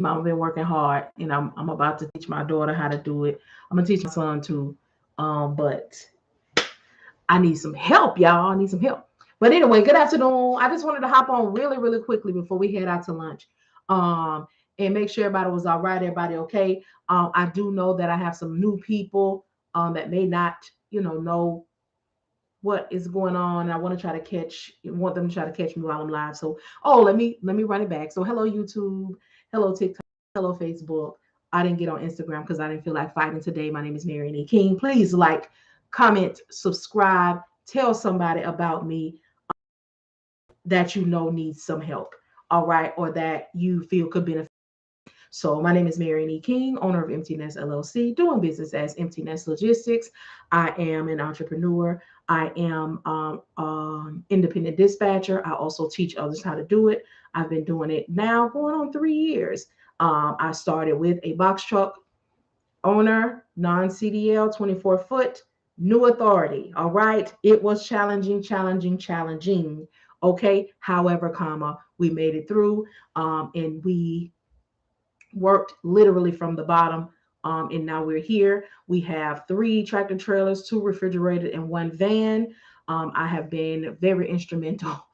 Mama been working hard, and I'm about to teach my daughter how to do it. I'm gonna teach my son too. But I need some help, y'all. I need some help. But anyway, good afternoon. I just wanted to hop on really, really quickly before we head out to lunch. Um, and make sure everybody was all right, everybody okay. I do know that I have some new people that may not, know what is going on. I want to try to want them to try to catch me while I'm live. So, oh, let me run it back. So, hello YouTube, hello TikTok, hello Facebook. I didn't get on Instagram because I didn't feel like fighting today. My name is Marian E. King. Please like, comment, subscribe, tell somebody about me that you know needs some help. All right, or that you feel could benefit. So my name is Marian E. King, owner of Empty Nest LLC, doing business as Empty Nest Logistics. I am an entrepreneur. I am independent dispatcher. I also teach others how to do it. I've been doing it now going on 3 years. I started with a box truck owner, non-CDL, 24-foot, new authority. All right. It was challenging, challenging, challenging. Okay. However, we made it through and we worked literally from the bottom. And now we're here. We have 3 tractor trailers, 2 refrigerated, and 1 van. I have been very instrumental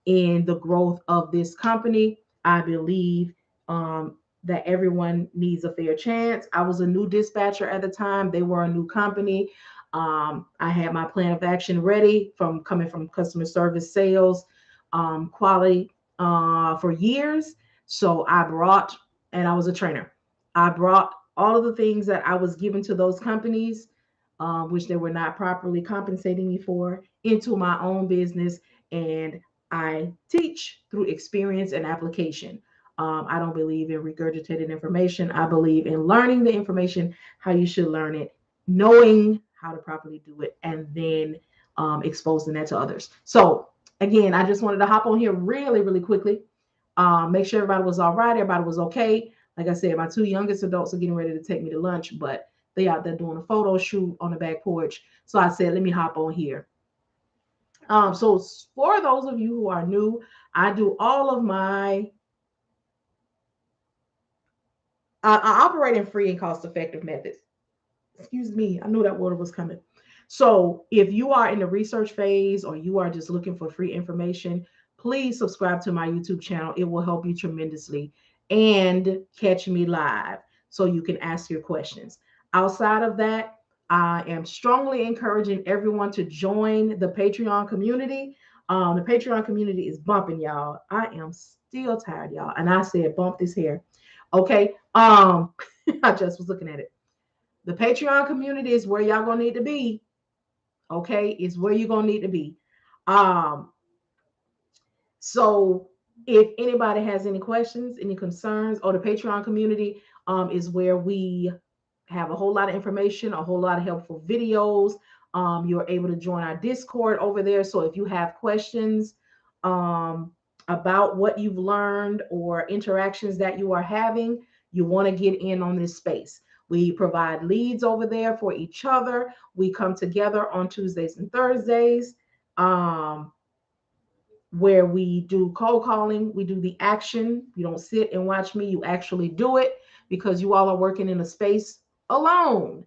in the growth of this company. I believe that everyone needs a fair chance. I was a new dispatcher at the time. They were a new company. I had my plan of action ready from coming from customer service, sales, quality for years. So and I was a trainer. I brought all of the things that I was given to those companies, which they were not properly compensating me for, into my own business. And I teach through experience and application. I don't believe in regurgitated information. I believe in learning the information, how you should learn it, knowing how to properly do it, and then exposing that to others. So, again, I just wanted to hop on here really, really quickly. Make sure everybody was all right, everybody was okay. Like I said, my 2 youngest adults are getting ready to take me to lunch, but they out there doing a photo shoot on the back porch. So I said, let me hop on here. So for those of you who are new, I do all of my I operate in free and cost-effective methods. Excuse me, I knew that water was coming. So if you are in the research phase or you are just looking for free information, please subscribe to my YouTube channel. It will help you tremendously. And catch me live so you can ask your questions. Outside of that, I am strongly encouraging everyone to join the Patreon community. The Patreon community is bumping, y'all. I am still tired, y'all. And I said, bump this hair. Okay. I just was looking at it. The Patreon community is where y'all gonna need to be. Okay, is where you're gonna need to be. Um, so if anybody has any questions, any concerns, or the Patreon community is where we have a whole lot of information, a whole lot of helpful videos. You're able to join our Discord over there. So if you have questions about what you've learned or interactions that you are having, you want to get in on this space. We provide leads over there for each other. We come together on Tuesdays and Thursdays. Where we do cold calling, we do the action. You don't sit and watch me, you actually do it because you all are working in a space alone.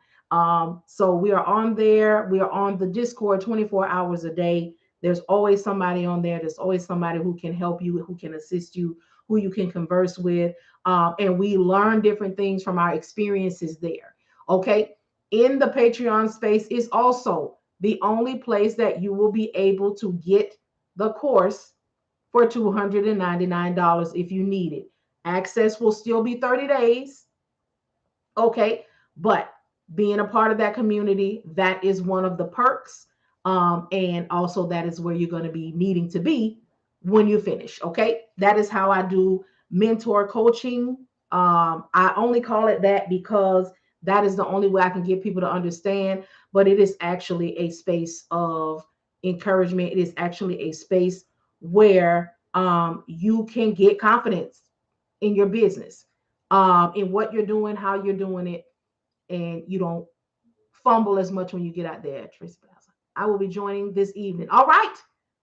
So we are on there, we are on the Discord 24 hours a day. There's always somebody on there, there's always somebody who can help you, who can assist you, who you can converse with. And we learn different things from our experiences there. Okay. In the Patreon space is also the only place that you will be able to get the course for $299 if you need it. Access will still be 30 days. Okay. But being a part of that community, that is one of the perks. And also, that is where you're going to be needing to be when you finish. Okay. That is how I do mentor coaching. I only call it that because that is the only way I can get people to understand. But it is actually a space of encouragement. It is actually a space where you can get confidence in your business, in what you're doing, how you're doing it, and you don't fumble as much when you get out there. Tracy Plaza. I will be joining this evening. All right.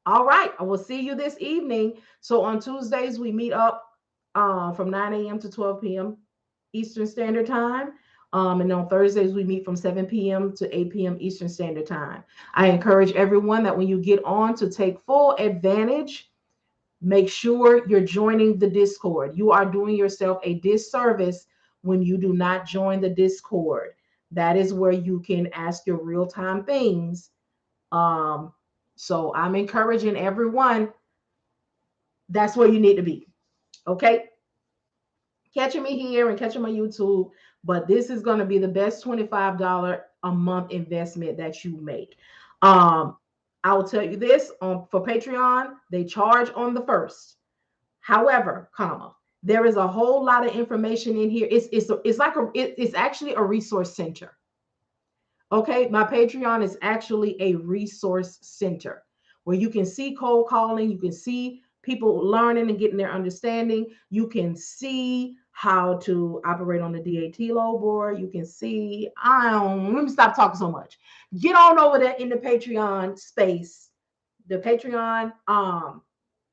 All right. I will see you this evening. So on Tuesdays, we meet up from 9 a.m. to 12 p.m. Eastern Standard Time. And on Thursdays, we meet from 7 p.m. to 8 p.m. Eastern Standard Time. I encourage everyone that when you get on to take full advantage, make sure you're joining the Discord. You are doing yourself a disservice when you do not join the Discord. That is where you can ask your real time things. Um, so I'm encouraging everyone, that's where you need to be. Okay. Catching me here and catching my YouTube, but this is going to be the best $25 a month investment that you make. I will tell you this, for Patreon, they charge on the first. However, there is a whole lot of information in here. It's actually a resource center. Okay, my Patreon is actually a resource center where you can see cold calling, you can see people learning and getting their understanding. You can see how to operate on the DAT load board. You can see, let me stop talking so much. Get on over there in the Patreon space, the Patreon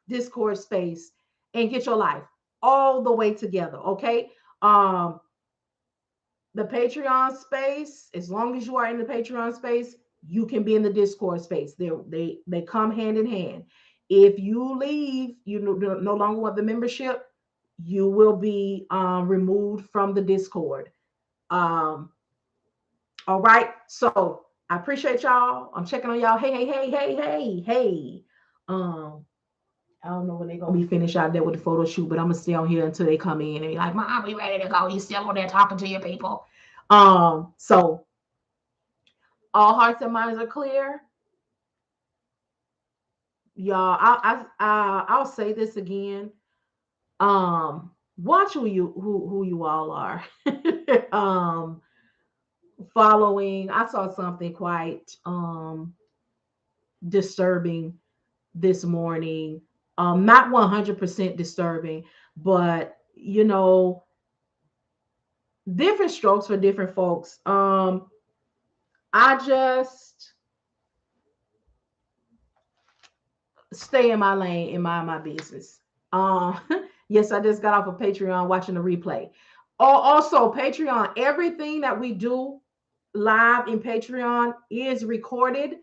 Discord space, and get your life all the way together. Okay. The Patreon space, as long as you are in the Patreon space, you can be in the Discord space. They come hand in hand. If you leave, you no longer want the membership, you will be removed from the Discord. All right. So I appreciate y'all. I'm checking on y'all. Hey. I don't know when they're gonna be finished out there with the photo shoot, but I'm gonna stay on here until they come in and be like, "Mom, we ready to go? You still on there talking to your people?" So all hearts and minds are clear, y'all. I'll say this again. Watch who you all are. um, Following. I saw something quite disturbing this morning. Not 100% disturbing, but different strokes for different folks. I just stay in my lane and mind my business. Um, yes, I just got off of Patreon watching the replay. Also, Patreon, everything that we do live in Patreon is recorded.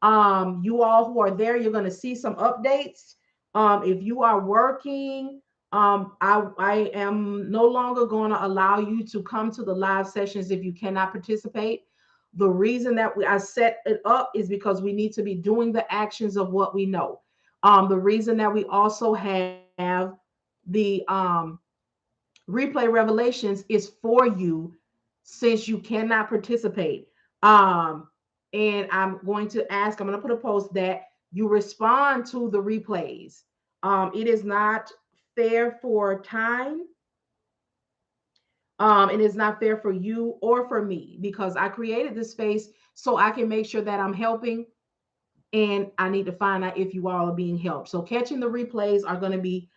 You all who are there, you're going to see some updates. If you are working, I am no longer going to allow you to come to the live sessions if you cannot participate. The reason that I set it up is because we need to be doing the actions of what we know. The reason that we also have the replay revelations is for you, since you cannot participate. And I'm going to put a post that you respond to the replays. It is not fair for time. It is not fair for you or for me, because I created this space so I can make sure that I'm helping, and I need to find out if you all are being helped. So catching the replays are going to be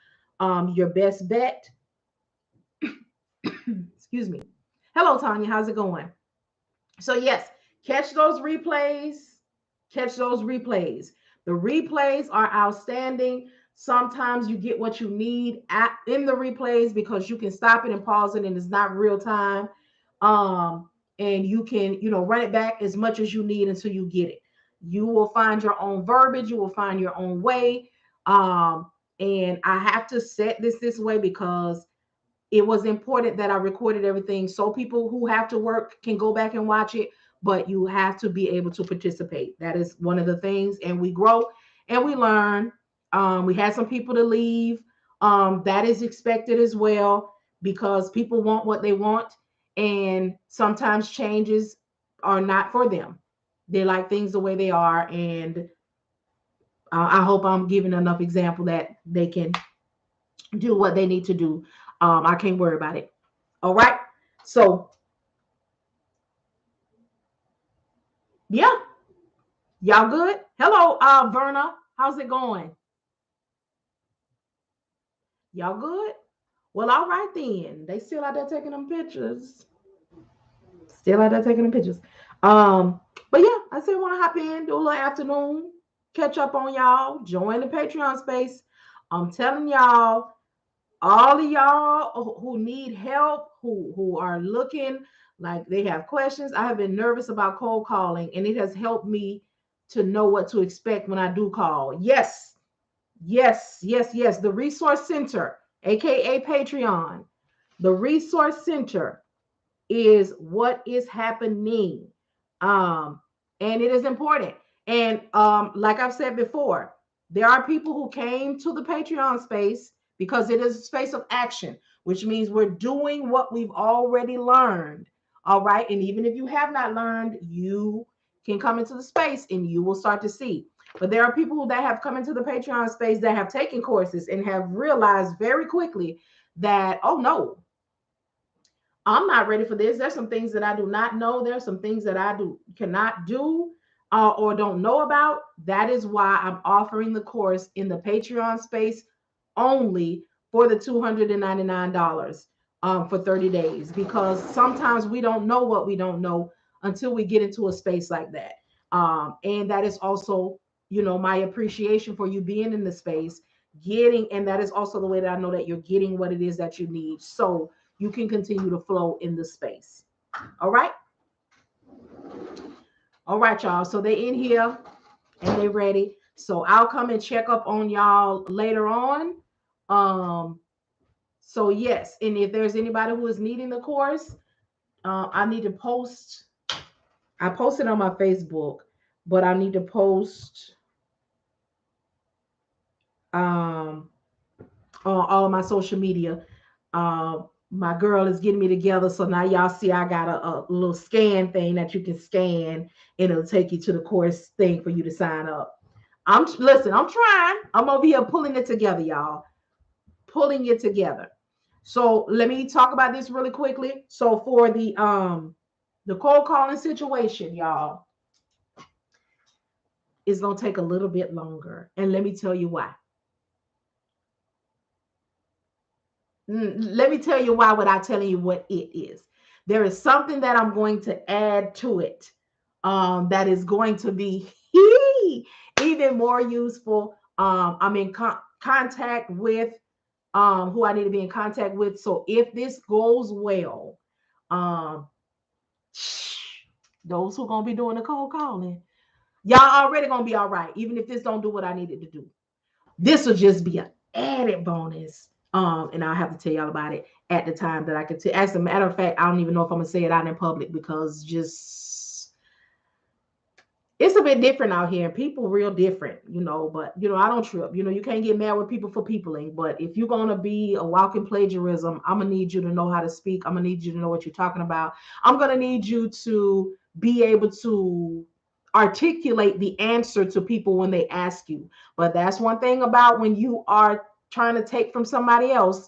your best bet. Excuse me. Hello, Tanya. How's it going? So yes, catch those replays. Catch those replays. The replays are outstanding. Sometimes you get what you need in the replays because you can stop it and pause it, and it's not real time. And you can, run it back as much as you need until you get it. You will find your own verbiage. You will find your own way. And I have to set this way because it was important that I recorded everything so people who have to work can go back and watch it, but you have to be able to participate. That is one of the things, and we grow and we learn. We had some people to leave. That is expected as well, because people want what they want, and sometimes changes are not for them. They like things the way they are, and I hope I'm giving enough example that they can do what they need to do. I can't worry about it. All right. So, yeah, y'all good? Hello, Verna. How's it going? Y'all good? Well, all right then. They still out there taking them pictures. Still out there taking them pictures. But yeah, I still want to hop in, do a little afternoon, catch up on y'all, join the Patreon space. I'm telling y'all, all of y'all who need help, who are looking like they have questions. I have been nervous about cold calling, and it has helped me to know what to expect when I do call. Yes, yes, yes, yes. The Resource Center, aka Patreon, the Resource Center is what is happening. Um, and it is important. And like I've said before, there are people who came to the Patreon space because it is a space of action, which means we're doing what we've already learned. All right. And even if you have not learned, you can come into the space and you will start to see. But there are people that have come into the Patreon space that have taken courses and have realized very quickly that, oh no, I'm not ready for this. There's some things that I do not know. There's some things that I cannot do or don't know about. That is why I'm offering the course in the Patreon space only for the $299 for 30 days, because sometimes we don't know what we don't know until we get into a space like that. And that is also, my appreciation for you being in the space, and that is also the way that I know that you're getting what it is that you need. So you can continue to flow in the space. All right. All right, y'all. So they in here and they ready. So I'll come and check up on y'all later on. So yes, and if there's anybody who is needing the course, I need to post. I posted on my Facebook, but I need to post on all of my social media. My girl is getting me together, so now y'all see I got a little scan thing that you can scan, and it'll take you to the course thing for you to sign up. I'm trying. I'm over here pulling it together, y'all. Pulling it together. So let me talk about this really quickly. So for the cold calling situation, y'all, it's gonna take a little bit longer. And let me tell you why. Let me tell you why without telling you what it is. There is something that I'm going to add to it that is going to be even more useful. I'm in contact with who I need to be in contact with. So if this goes well, um, those who are going to be doing the cold calling, y'all already going to be all right, even if this don't do what I needed to do. This will just be an added bonus. And I'll have to tell y'all about it at the time that I can tell. As a matter of fact, I don't even know if I'm gonna say it out in public, because just it's a bit different out here. People real different, but I don't trip. You can't get mad with people for peopling. But if you're gonna be a walking plagiarism, I'm gonna need you to know how to speak. I'm gonna need you to know what you're talking about. I'm gonna need you to be able to articulate the answer to people when they ask you. But that's one thing about when you are trying to take from somebody else,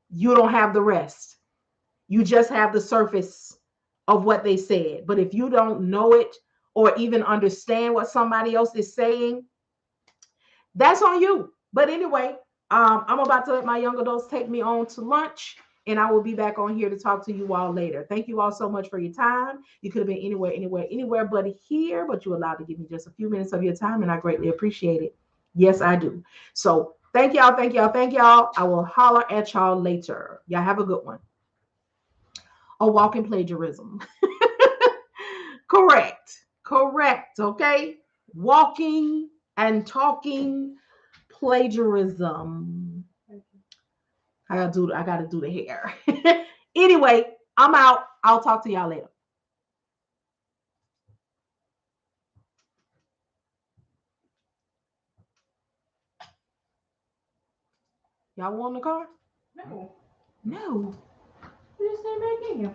you don't have the rest. You just have the surface of what they said. But if you don't know it or even understand what somebody else is saying, that's on you. But anyway, I'm about to let my young adults take me on to lunch, and I will be back on here to talk to you all later. Thank you all so much for your time. You could have been anywhere but here, but you allowed to give me just a few minutes of your time, and I greatly appreciate it. Yes, I do. So thank y'all, thank y'all, thank y'all. I will holler at y'all later. Y'all have a good one. A walking plagiarism. Correct. Correct. Okay. Walking and talking plagiarism. I gotta do the hair. Anyway, I'm out. I'll talk to y'all later. Y'all want the car? No, No. we just came back in.